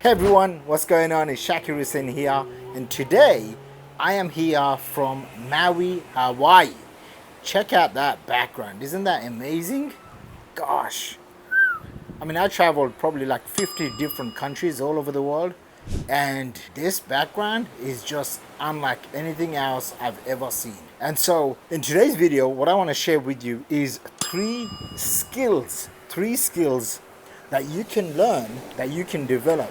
Hey everyone, what's going on? It's Shakir Hussain here, and today I am here from Maui, Hawaii. Check out that background, isn't that amazing? Gosh, I mean, I traveled probably like 50 different countries all over the world, and this background is just unlike anything else I've ever seen. And so, in today's video, what I want to share with you is three skills that you can learn, that you can develop.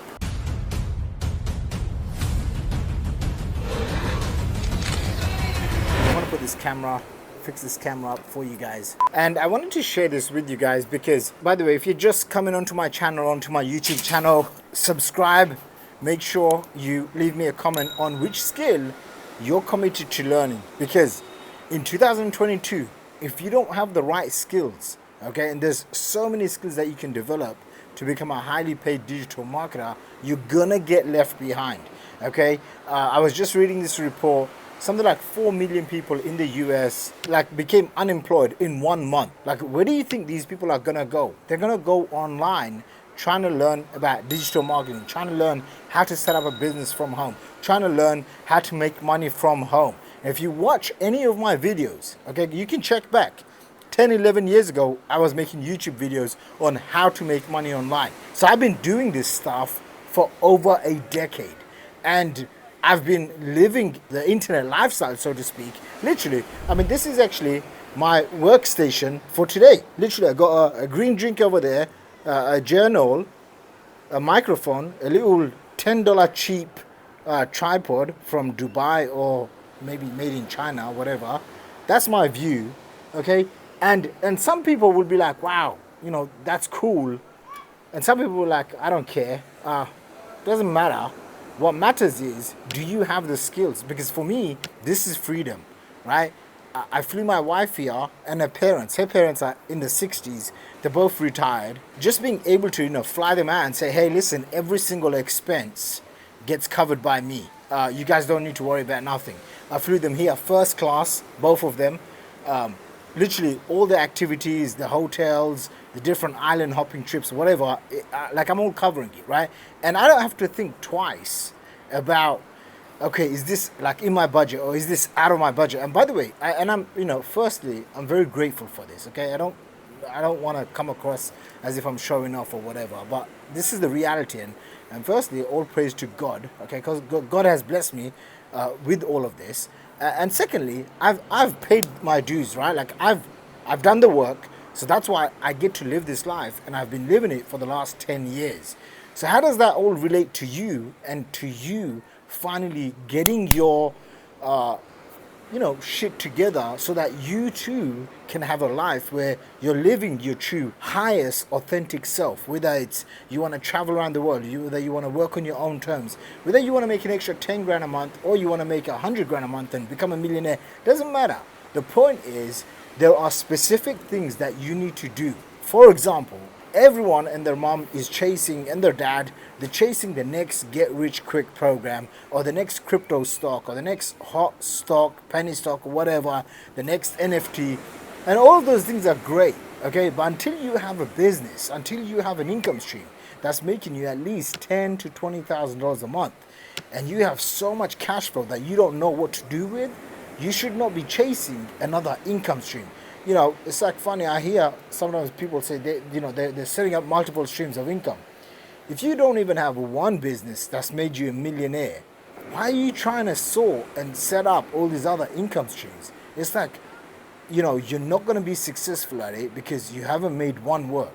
I want to put this camera, fix this camera up for you guys. And I wanted to share this with you guys because, by the way, if you're just coming onto my channel, onto my YouTube channel, subscribe. Make sure you leave me a comment on which skill you're committed to learning. Because in 2022, if you don't have the right skills, okay, and there's so many skills that you can develop to become a highly paid digital marketer, you're gonna get left behind, okay? I was just reading this report. Something like 4 million people in the US became unemployed in 1 month. Where do you think these people are gonna go? They're gonna go online trying to learn about digital marketing, trying to learn how to set up a business from home, trying to learn how to make money from home. And if you watch any of my videos, okay, you can check back. 10, 11 years ago, I was making YouTube videos on how to make money online. So I've been doing this stuff for over a decade. And I've been living the internet lifestyle, so to speak. Literally, I mean, this is actually my workstation for today. Literally, I got a green drink over there, a journal, a microphone, a little $10 cheap tripod from Dubai or maybe made in China, whatever. That's my view, okay? And some people would be like, wow, you know, that's cool. And some people were like, I don't care. Doesn't matter. What matters is, do you have the skills? Because for me, this is freedom, right? I flew my wife here and her parents. Her parents are in the 60s. They're both retired. Just being able to, you know, fly them out and say, hey, listen, every single expense gets covered by me. You guys don't need to worry about nothing. I flew them here first class, both of them. Literally all the activities, the hotels, the different island hopping trips, whatever, I'm all covering it, right? And I don't have to think twice about, okay, is this like in my budget or is this out of my budget? And by the way, firstly, I'm very grateful for this, okay? I don't want to come across as if I'm showing off or whatever, but this is the reality. And firstly, all praise to God, okay? Because God has blessed me with all of this. And secondly, I've paid my dues, right? Like I've done the work, so that's why I get to live this life, and I've been living it for the last 10 years. So how does that all relate to you and to you finally getting your shit together so that you too can have a life where you're living your true highest authentic self, whether it's you want to travel around the world, whether you want to work on your own terms, whether you want to make an extra 10 grand a month or you want to make 100 grand a month and become a millionaire, doesn't matter. The point is there are specific things that you need to do. For example, everyone and their mom is chasing, and their dad, they're chasing the next get rich quick program or the next crypto stock or the next hot stock, penny stock, or whatever, the next NFT. And all of those things are great, okay? But until you have a business, until you have an income stream that's making you at least $10,000 to $20,000 a month, and you have so much cash flow that you don't know what to do with, you should not be chasing another income stream. You know, it's like funny, I hear sometimes people say they're setting up multiple streams of income. If you don't even have one business that's made you a millionaire, why are you trying to soar and set up all these other income streams? It's like, you know, you're not going to be successful at it because you haven't made one work.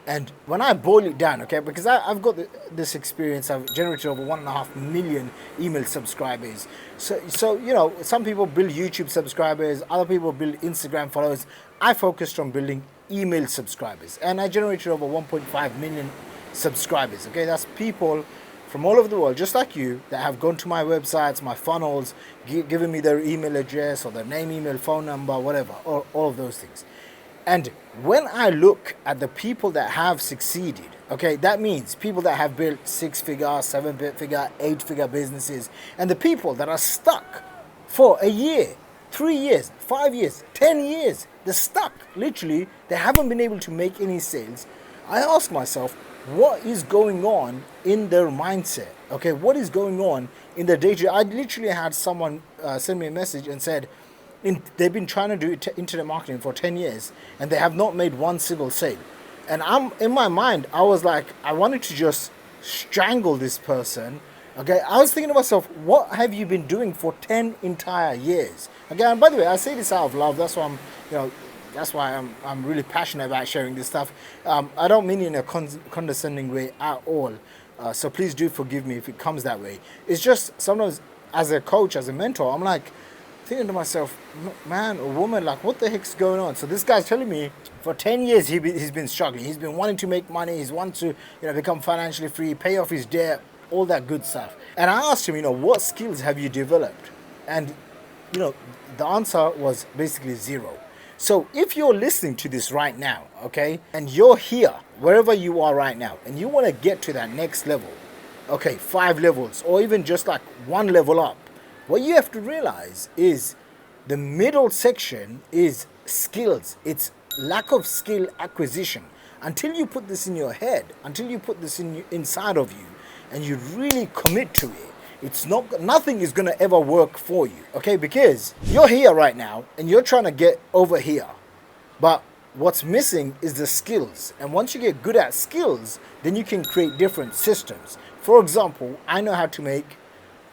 And when I boil it down, okay, because I've got this experience, I've generated over 1.5 million email subscribers. So you know, some people build YouTube subscribers, other people build Instagram followers. I focused on building email subscribers, and I generated over 1.5 million subscribers. Okay, that's people from all over the world, just like you, that have gone to my websites, my funnels, given me their email address or their name, email, phone number, whatever, or all of those things. And when I look at the people that have succeeded, okay, that means people that have built 6-figure, 7-figure, 8-figure businesses, and the people that are stuck for a year, 3 years, 5 years, 10 years, they're stuck. Literally, they haven't been able to make any sales. I ask myself, what is going on in their mindset. Okay, what is going on in their day to day. I literally had someone send me a message and said they've been trying to do internet marketing for 10 years and they have not made one single sale. And I'm in my mind, I was like, I wanted to just strangle this person. Okay, I was thinking to myself, what have you been doing for 10 entire years? Okay, and by the way, I say this out of love. That's why I'm really passionate about sharing this stuff. I don't mean it in a condescending way at all. So please do forgive me if it comes that way. It's just sometimes as a coach, as a mentor, I'm like thinking to myself, man or woman, like what the heck's going on? So this guy's telling me for 10 years he's been struggling. He's been wanting to make money. He's wanting to become financially free, pay off his debt, all that good stuff. And I asked him, what skills have you developed? And the answer was basically zero. So if you're listening to this right now, okay, and you're here, wherever you are right now, and you want to get to that next level, okay, 5 levels, or even just like 1 level up, what you have to realize is the middle section is skills. It's lack of skill acquisition. Until you put this in your head, until you put this inside of you, and you really commit to it, nothing is going to ever work for you, okay? Because you're here right now and you're trying to get over here, but what's missing is the skills. And once you get good at skills, then you can create different systems. For example, I know how to make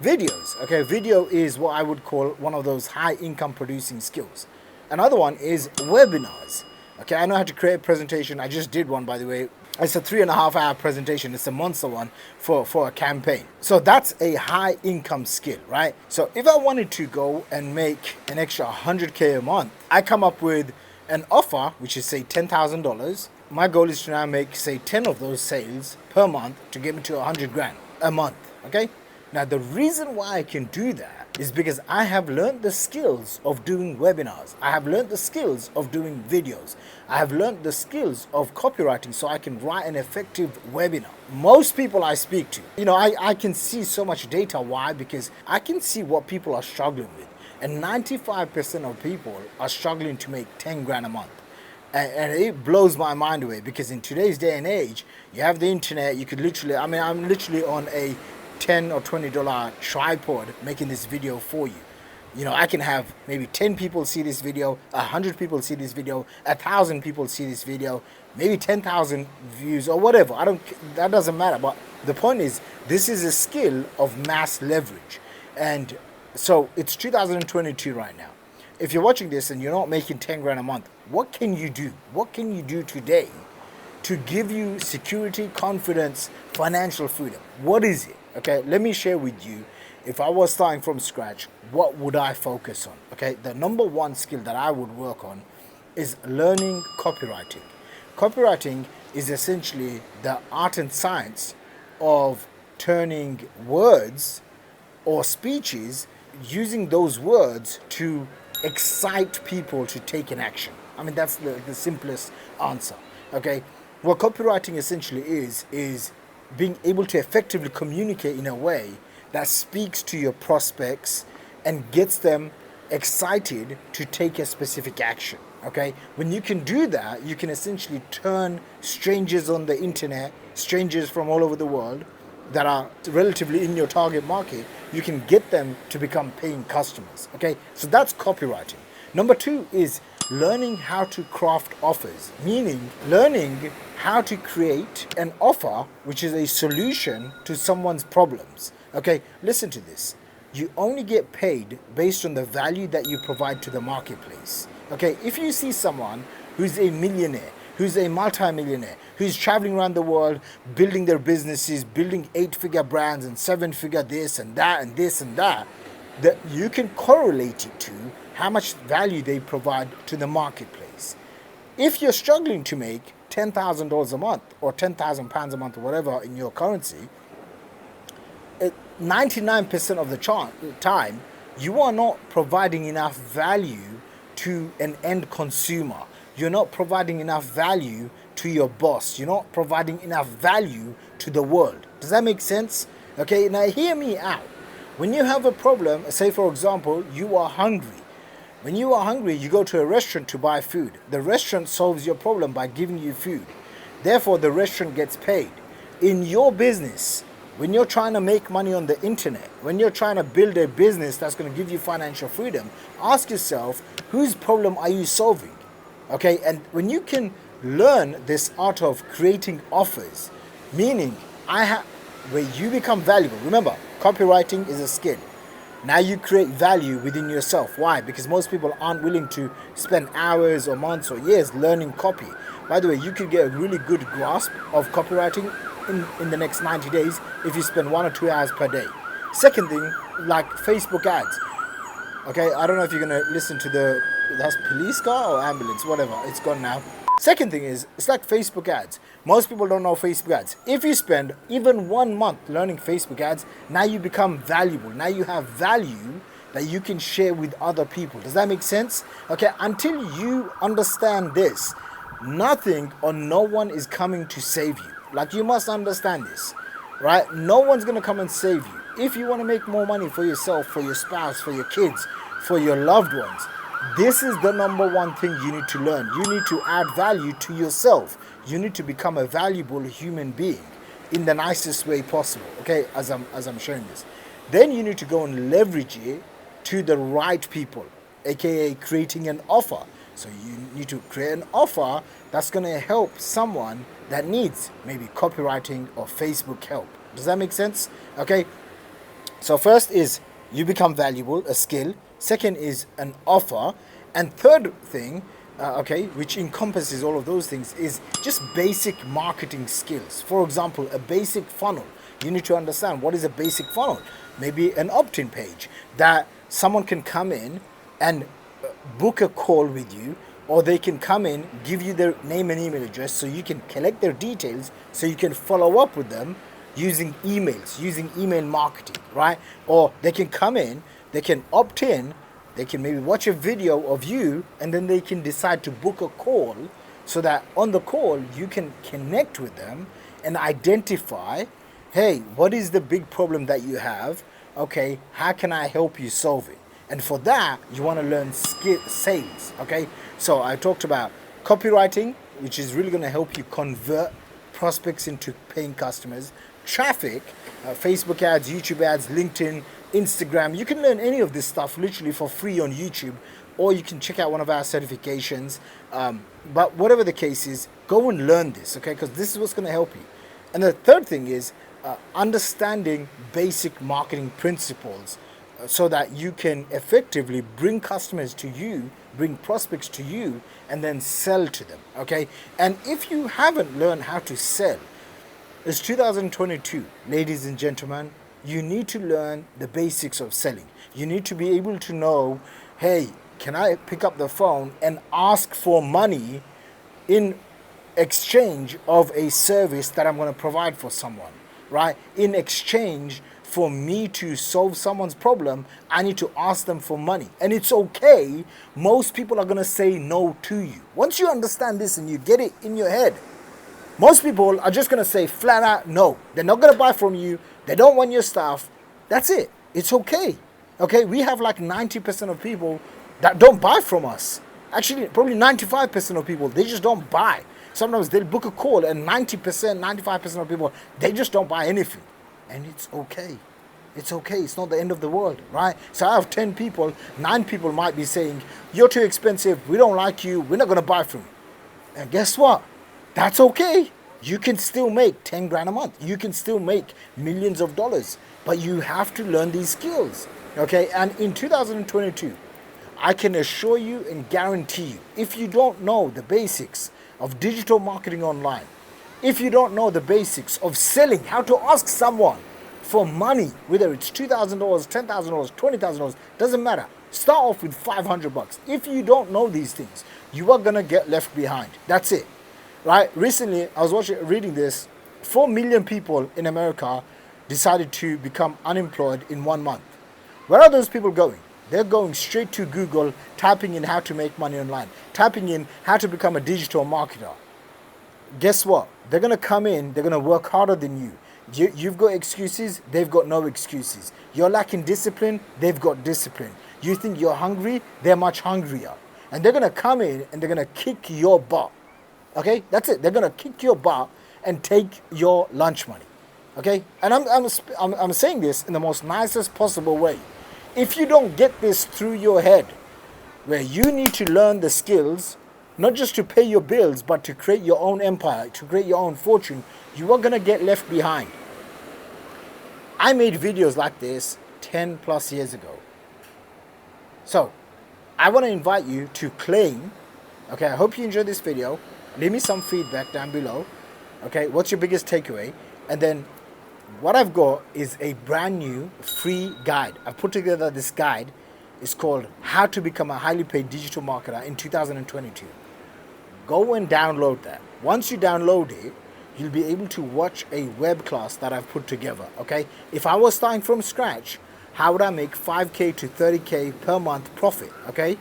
videos, okay? Video is what I would call one of those high income producing skills. Another one is webinars, okay? I know how to create a presentation. I just did one, by the way. It's a 3.5-hour presentation. It's a monster one for a campaign. So that's a high income skill, right? So if I wanted to go and make an extra 100K a month, I come up with an offer, which is say $10,000. My goal is to now make say 10 of those sales per month to get me to 100 grand a month, okay? Now the reason why I can do that is because I have learned the skills of doing webinars. I have learned the skills of doing videos. I have learned the skills of copywriting so I can write an effective webinar. Most people I speak to, I can see so much data. Why? Because I can see what people are struggling with. And 95% of people are struggling to make 10 grand a month. And it blows my mind away because in today's day and age, you have the internet, you could literally, I'm literally on a $10 or $20 tripod making this video for you. I can have maybe 10 people see this video, 100 people see this video, 1,000 people see this video, maybe 10,000 views or whatever. That doesn't matter. But the point is, this is a skill of mass leverage. And so it's 2022 right now. If you're watching this and you're not making 10 grand a month, what can you do? What can you do today to give you security, confidence, financial freedom? What is it? Okay, let me share with you. If I was starting from scratch, what would I focus on? Okay, the number one skill that I would work on is learning copywriting. Copywriting is essentially the art and science of turning words or speeches, using those words to excite people to take an action. That's the simplest answer. Okay, what copywriting essentially is being able to effectively communicate in a way that speaks to your prospects and gets them excited to take a specific action. Okay, when you can do that, you can essentially turn strangers on the internet, strangers from all over the world that are relatively in your target market, you can get them to become paying customers. Okay, so that's copywriting. Number 2 is learning how to craft offers, meaning learning how to create an offer which is a solution to someone's problems. Okay, listen to this. You only get paid based on the value that you provide to the marketplace. Okay, if you see someone who's a millionaire, who's a multi-millionaire, who's traveling around the world, building their businesses, building 8-figure brands and 7-figure this and that and this and that you can correlate it to how much value they provide to the marketplace. If you're struggling to make $10,000 a month or £10,000 a month or whatever in your currency, 99% of the time, you are not providing enough value to an end consumer. You're not providing enough value to your boss. You're not providing enough value to the world. Does that make sense? Okay, now hear me out. When you have a problem, say for example, you are hungry. When you are hungry, you go to a restaurant to buy food. The restaurant solves your problem by giving you food. Therefore, the restaurant gets paid. in your business, when you're trying to make money on the internet, when you're trying to build a business that's going to give you financial freedom, ask yourself, whose problem are you solving? Okay, and when you can learn this art of creating offers, meaning where you become valuable. Remember, copywriting is a skill. Now you create value within yourself. Why? Because most people aren't willing to spend hours or months or years learning copy. By the way, you could get a really good grasp of copywriting in the next 90 days if you spend 1 or 2 hours per day. Second thing, like Facebook ads. Okay, I don't know if you're going to listen to that's police car or ambulance, whatever. It's gone now. Second thing is, it's like Facebook ads. Most people don't know Facebook ads. If you spend even 1 month learning Facebook ads, now you become valuable. Now you have value that you can share with other people. Does that make sense? Okay, until you understand this, nothing or no one is coming to save you. Like, you must understand this, right? No one's going to come and save you. If you want to make more money for yourself, for your spouse, for your kids, for your loved ones, this is the number one thing you need to learn. You need to add value to yourself. You need to become a valuable human being in the nicest way possible, okay, as I'm showing this. Then you need to go and leverage it to the right people, aka creating an offer. So you need to create an offer that's going to help someone that needs maybe copywriting or Facebook help. Does that make sense? Okay. So first is you become valuable, a skill. Second is an offer. And third thing, which encompasses all of those things, is just basic marketing skills. For example, a basic funnel. You need to understand what is a basic funnel. Maybe an opt-in page that someone can come in and book a call with you, or they can come in, give you their name and email address so you can collect their details so you can follow up with them using emails, using email marketing, right? Or they can come in, they can opt in, they can maybe watch a video of you, and then they can decide to book a call so that on the call you can connect with them and identify, hey, what is the big problem that you have? Okay, how can I help you solve it? And for that, you want to learn sales, okay? So I talked about copywriting, which is really going to help you convert prospects into paying customers. Traffic, Facebook ads, YouTube ads, LinkedIn, Instagram. You can learn any of this stuff literally for free on YouTube, or you can check out one of our certifications. But whatever the case is, go and learn this, okay? Because this is what's going to help you. And the third thing is understanding basic marketing principles, so that you can effectively bring customers to you, bring prospects to you, and then sell to them, okay? And if you haven't learned how to sell, it's 2022, ladies and gentlemen, you need to learn the basics of selling. You need to be able to know, hey, can I pick up the phone and ask for money in exchange of a service that I'm going to provide for someone, right? In exchange for me to solve someone's problem, I need to ask them for money. And it's okay. Most people are going to say no to you. Once you understand this and you get it in your head, most people are just going to say flat out no. They're not going to buy from you. They don't want your stuff. That's it. It's okay. Okay, we have like 90% of people that don't buy from us. Actually, probably 95% of people, they just don't buy. Sometimes they'll book a call and 90%, 95% of people, they just don't buy anything. And it's okay. It's okay. It's not the end of the world, right? So I have 10 people, 9 people might be saying, you're too expensive. We don't like you. We're not going to buy from you. And guess what? That's okay. You can still make 10 grand a month. You can still make millions of dollars. But you have to learn these skills, okay? And in 2022, I can assure you and guarantee you, if you don't know the basics of digital marketing online, if you don't know the basics of selling, how to ask someone for money, whether it's $2,000, $10,000, $20,000, doesn't matter. Start off with $500. If you don't know these things, you are gonna get left behind. That's it, right? Recently, I was reading this. 4 million people in America decided to become unemployed in 1 month. Where are those people going? They're going straight to Google, typing in how to make money online, typing in how to become a digital marketer. Guess what? They're going to come in, they're going to work harder than you. You've got excuses, they've got no excuses. You're lacking discipline, they've got discipline. You think you're hungry, they're much hungrier. And they're going to come in and they're going to kick your butt. Okay? That's it. They're going to kick your butt and take your lunch money. Okay? And I'm saying this in the most nicest possible way. If you don't get this through your head, where you need to learn the skills, not just to pay your bills, but to create your own empire, to create your own fortune, you are going to get left behind. I made videos like this 10 plus years ago. So, I want to invite you to claim, okay, I hope you enjoyed this video. Leave me some feedback down below. Okay, what's your biggest takeaway? And then what I've got is a brand new free guide. I've put together this guide. It's called How to Become a Highly Paid Digital Marketer in 2022. Go and download that. Once you download it, you'll be able to watch a web class that I've put together, okay? If I was starting from scratch, how would I make 5K to 30K per month profit, okay?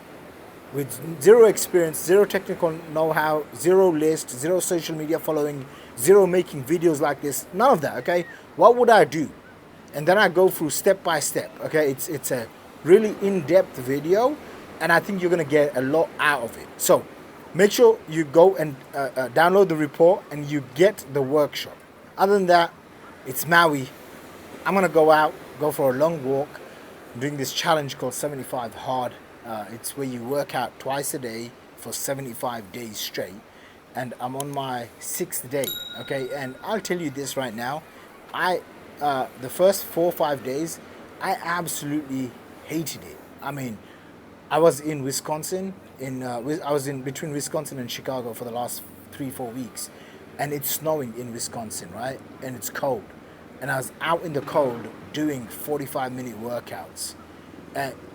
With zero experience, zero technical know-how, zero list, zero social media following, zero making videos like this, none of that, okay? What would I do? And then I go through step by step, okay? It's a really in-depth video, and I think you're gonna get a lot out of it. So make sure you go and download the report and you get the workshop. Other than that, it's Maui. I'm gonna go out, go for a long walk. I'm doing this challenge called 75 Hard. It's where you work out twice a day for 75 days straight. And I'm on my 6th day, okay? And I'll tell you this right now. The first 4 or 5 days, I absolutely hated it. I mean, I was in Wisconsin, I was in between Wisconsin and Chicago for the last 3-4 weeks, and it's snowing in Wisconsin, right? And it's cold, and I was out in the cold doing 45-minute workouts,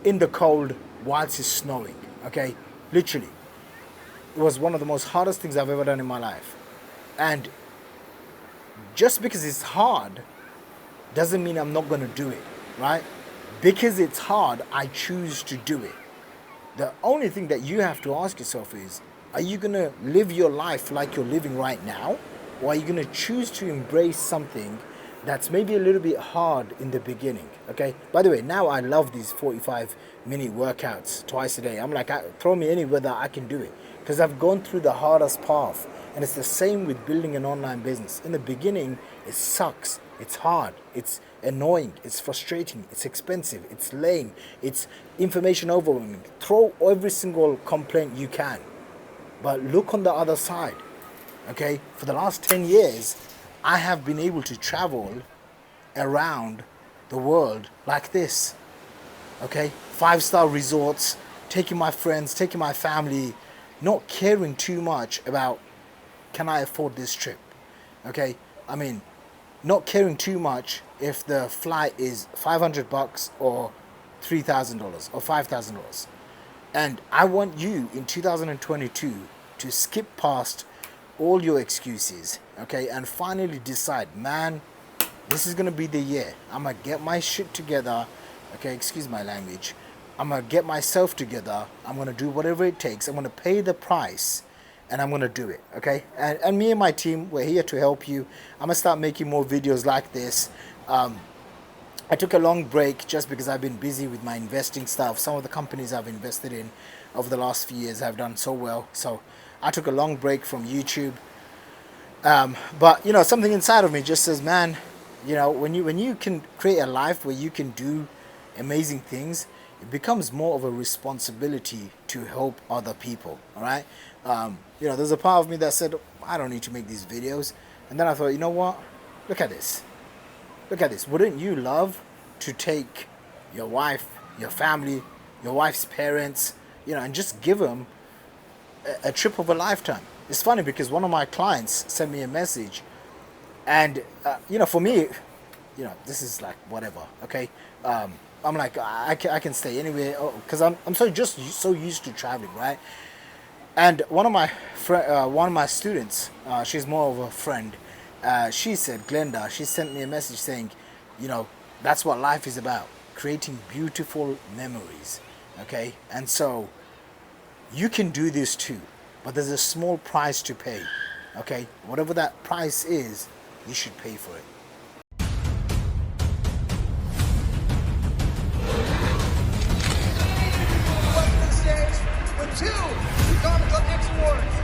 in the cold whilst it's snowing. Okay, literally, it was one of the most hardest things I've ever done in my life. And just because it's hard doesn't mean I'm not going to do it, right? Because it's hard, I choose to do it. The only thing that you have to ask yourself is, are you going to live your life like you're living right now? Or are you going to choose to embrace something that's maybe a little bit hard in the beginning? Okay. By the way, now I love these 45-minute workouts twice a day. I'm like, throw me anywhere that I can do it, because I've gone through the hardest path. And it's the same with building an online business. In the beginning, it sucks. It's hard. It's annoying. It's frustrating. It's expensive. It's lame. It's information overwhelming. Throw every single complaint you can. But look on the other side. Okay? For the last 10 years, I have been able to travel around the world like this. Okay? 5-star resorts, taking my friends, taking my family, not caring too much about, can I afford this trip? Okay? I mean, not caring too much if the flight is $500 or $3,000 or $5,000. And I want you in 2022 to skip past all your excuses, okay, and finally decide, man, this is gonna be the year. I'm gonna get my shit together, okay, excuse my language. I'm gonna get myself together. I'm gonna do whatever it takes. I'm gonna pay the price, and I'm gonna do it, okay? And me and my team, we're here to help you. I'm gonna start making more videos like this. I took a long break just because I've been busy with my investing stuff. Some of the companies I've invested in over the last few years have done so well. So I took a long break from YouTube. But, you know, something inside of me just says, man, you know, when you can create a life where you can do amazing things, it becomes more of a responsibility to help other people, all right? You know, there's a part of me that said, I don't need to make these videos. And then I thought, you know what? Look at this. Look at this. Wouldn't you love to take your wife, your family, your wife's parents, you know, and just give them a trip of a lifetime? It's funny because one of my clients sent me a message, and, you know, for me, you know, this is like whatever, okay? I'm like, I can stay anywhere because I'm so used to traveling, right? And one of my students, she's more of a friend. She said, Glenda, she sent me a message saying, you know, that's what life is about, creating beautiful memories, okay? And so you can do this too, but there's a small price to pay, okay? Whatever that price is, you should pay for it. Welcome to the stage with 2 Comic Club X Awards.